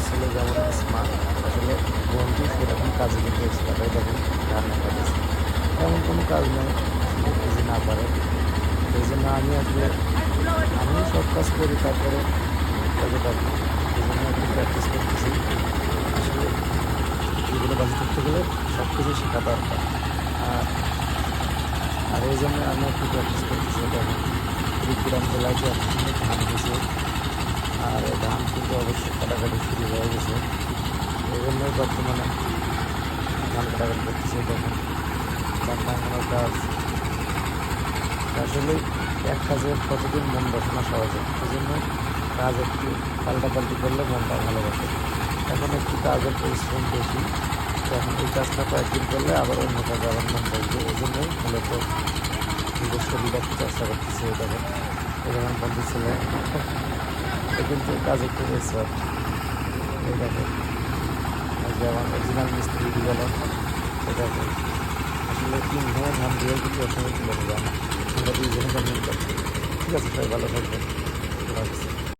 ছেলে যেমন স্মার্ট, আসলে বন্ধু সেরকম কাজে কিন্তু এক্সপার্ট। দেখেন রান্না কাটতেছে, এমন কোনো কাজ নাই আসলে এই যে না পারে। এই জন্য আমি আসলে আমিও সব কাজ করি, তারপরে কাজে থাকি। এই জন্য একটু প্র্যাকটিস করতেছি। আসলে এগুলো বাঁচে থাকতে গেলে সব কিছু শেখা দরকার। আর আর এই জন্য আমি একটু প্র্যাকটিস করতেছি। দেখেন কুড়িগ্রাম জেলায় যে এত সুন্দর ধান হয়েছে, আর এই ধান কিন্তু অবশ্যই কাটাকাটি শুরু হয়ে গেছে। এই জন্যই বর্তমানে ধান কাটাকাটি করতেছে। দেখেন ধান ভাঙানোর কাজ আসলে এক কাজে প্রতিদিন মন বসে না সহজে। এই জন্য কাজ একটু পাল্টাপাল্টি করলে মনটা ভালোবাসে। এখন একটু কাজের পরিশ্রম বেশি, তো এখন এই কাজটা কয়েকদিন করলে আবার অন্য কাজে আবার মন বসবে। এই জন্যই মূলত নিজের শরীরটা একটু চর্চা করতেছে। এই দেখেন এই দেখেন বন্ধু ছেলে এ কিন্তু কাজে খুব এক্সপার্ট। এই দেখেন এই যে আমার অরিজিনাল মিস্ত্রি গেল। এই দেখেন আসলে ৩ ঘন্টা ধান দিয়ে কিন্তু একসঙ্গে তুলে নেবে। আমরা দুইজনে কমপ্লিট করছি। ঠিক আছে, সবাই ভালো থাকবেন।